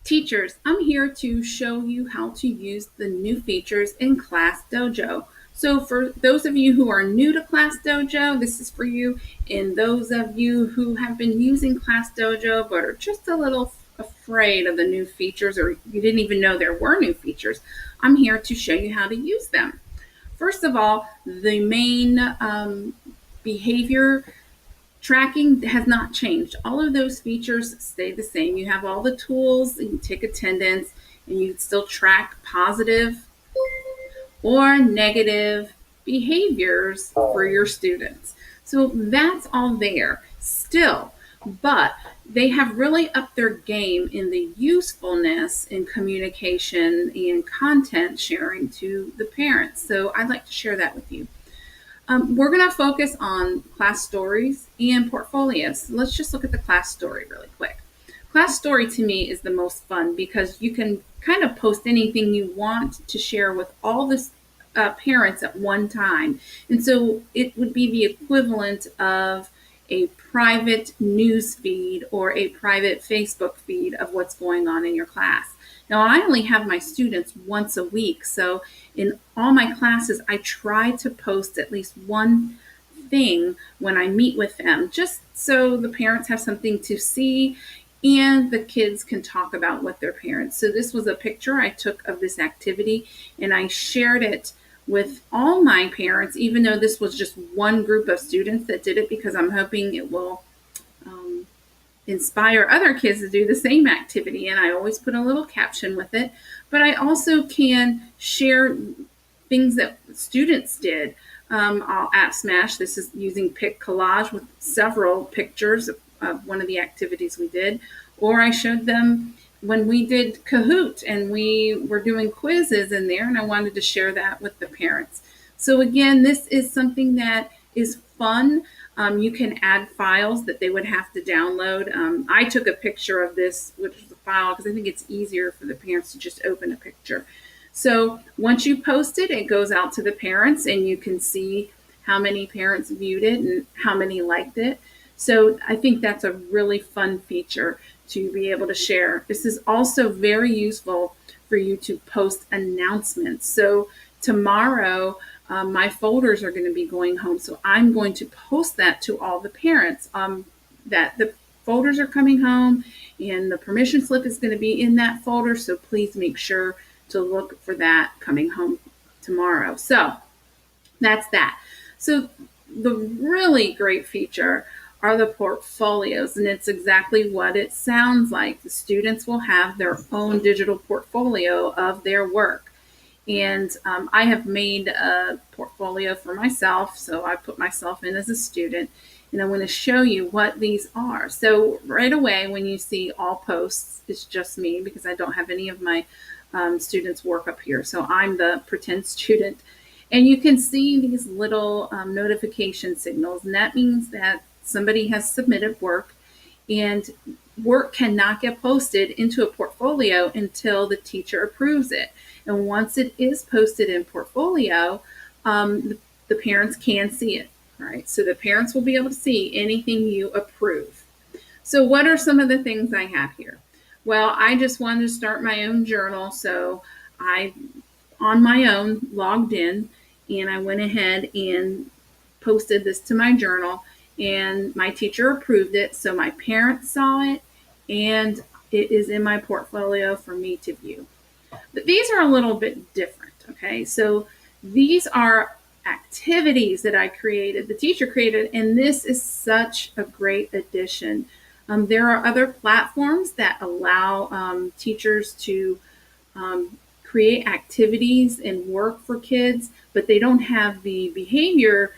Teachers, I'm here to show you how to use the new features in ClassDojo. So for those of you who are new to ClassDojo, this is for you. And those of you who have been using ClassDojo but are just a little afraid of the new features, or you didn't even know there were new features, I'm here to show you how to use them. First of all, the main behavior tracking has not changed. All of those features stay the same. You have all the tools, you can take attendance, and you can still track positive or negative behaviors for your students. So that's all there still, but they have really upped their game in the usefulness in communication and content sharing to the parents. So I'd like to share that with you. We're going to focus on class stories and portfolios. Let's just look at the class story really quick. Class story to me is the most fun because you can kind of post anything you want to share with all the parents at one time. And so it would be the equivalent of a private news feed or a private Facebook feed of what's going on in your class. Now, I only have my students once a week, so in all my classes, I try to post at least one thing when I meet with them, just so the parents have something to see and the kids can talk about with their parents. So this was a picture I took of this activity and I shared it with all my parents, even though this was just one group of students that did it, because I'm hoping it will inspire other kids to do the same activity. And I always put a little caption with it, but I also can share things that students did. I'll at Smash. This is using Pic Collage with several pictures of one of the activities we did. Or I showed them when we did Kahoot and we were doing quizzes in there, and I wanted to share that with the parents. So again, this is something that is fun. You can add files that they would have to download. I took a picture of this, which is a file, because I think it's easier for the parents to just open a picture. So once you post it, it goes out to the parents, and you can see how many parents viewed it and how many liked it. So I think that's a really fun feature to be able to share. This is also very useful for you to post announcements. So tomorrow, my folders are going to be going home. So I'm going to post that to all the parents that the folders are coming home, and the permission slip is going to be in that folder. So please make sure to look for that coming home tomorrow. So that's that. So the really great feature are the portfolios, and it's exactly what it sounds like. The students will have their own digital portfolio of their work. And I have made a portfolio for myself, so I put myself in as a student, and I'm going to show you what these are. So right away, when you see all posts, it's just me because I don't have any of my students' work up here. So I'm the pretend student. And you can see these little notification signals, and that means that somebody has submitted work, and work cannot get posted into a portfolio until the teacher approves it. And once it is posted in portfolio, the parents can see it, right? So the parents will be able to see anything you approve. So what are some of the things I have here? Well, I just wanted to start my own journal, so I, on my own, logged in, and I went ahead and posted this to my journal, and my teacher approved it, so my parents saw it, and it is in my portfolio for me to view. But these are a little bit different, okay? So these are activities that I created, the teacher created, and this is such a great addition. There are other platforms that allow teachers to create activities and work for kids, but they don't have the behavior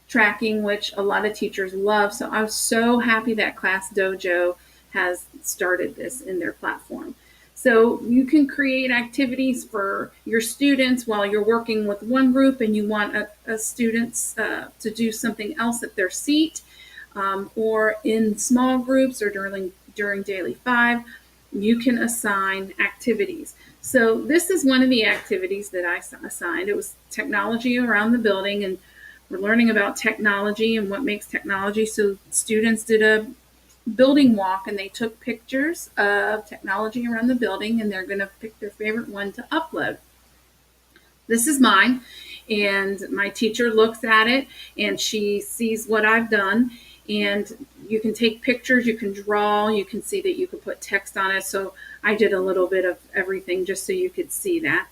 tracking, which a lot of teachers love. So I'm so happy that ClassDojo has started this in their platform. So you can create activities for your students while you're working with one group and you want a students to do something else at their seat, or in small groups or during Daily 5, you can assign activities. So this is one of the activities that I assigned. It was technology around the building, and we're learning about technology and what makes technology. So students did a building walk, and they took pictures of technology around the building, and they're going to pick their favorite one to upload. This is mine, and my teacher looks at it and she sees what I've done, and you can take pictures, you can draw, you can see that you could put text on it. So I did a little bit of everything just so you could see that,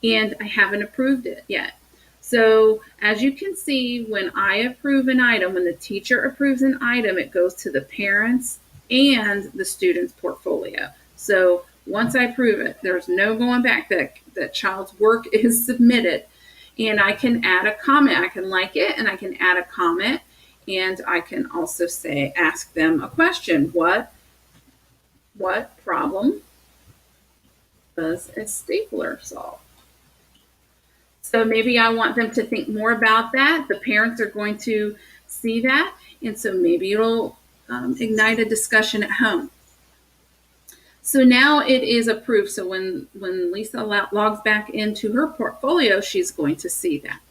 and I haven't approved it yet. So as you can see, when I approve an item, when the teacher approves an item, it goes to the parents and the student's portfolio. So once I approve it, there's no going back. That child's work is submitted, and I can add a comment. I can like it, and I can add a comment, and I can also say, ask them a question. What problem does a stapler solve? So maybe I want them to think more about that. The parents are going to see that, and so maybe it'll ignite a discussion at home. So now it is approved. So when Lisa logs back into her portfolio, she's going to see that.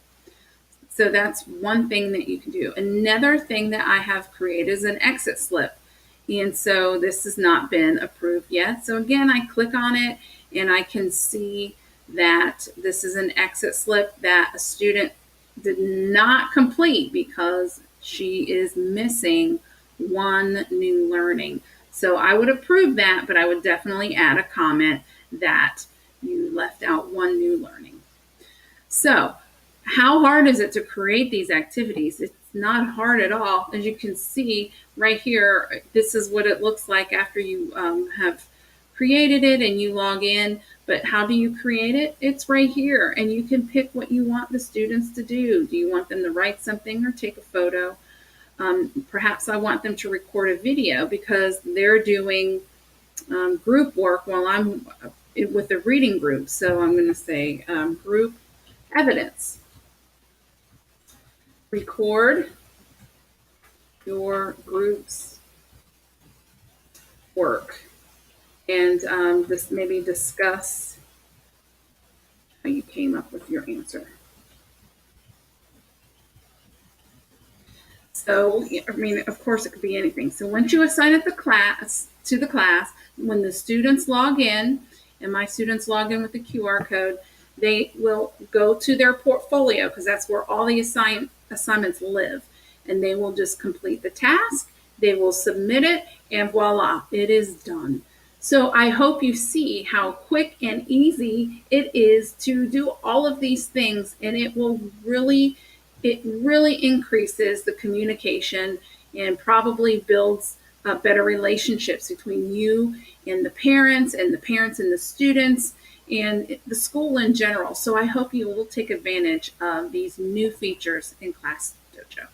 So that's one thing that you can do. Another thing that I have created is an exit slip. And so this has not been approved yet. So again, I click on it and I can see that this is an exit slip that a student did not complete because she is missing one new learning. So I would approve that, but I would definitely add a comment that you left out one new learning. So how hard is it to create these activities? It's not hard at all. As you can see right here, this is what it looks like after you have created it and you log in. But how do you create it? It's right here, and you can pick what you want the students to do. Do you want them to write something or take a photo? Perhaps I want them to record a video because they're doing group work while I'm with the reading group. So I'm going to say group evidence. Record your group's work, and just maybe discuss how you came up with your answer. So, I mean, of course, it could be anything. So once you assign it to the class, when the students log in, and my students log in with the QR code, they will go to their portfolio because that's where all the assignments live. And they will just complete the task, they will submit it, and voila, it is done. So I hope you see how quick and easy it is to do all of these things, and it really increases the communication and probably builds better relationships between you and the parents and the students and the school in general. So I hope you will take advantage of these new features in ClassDojo.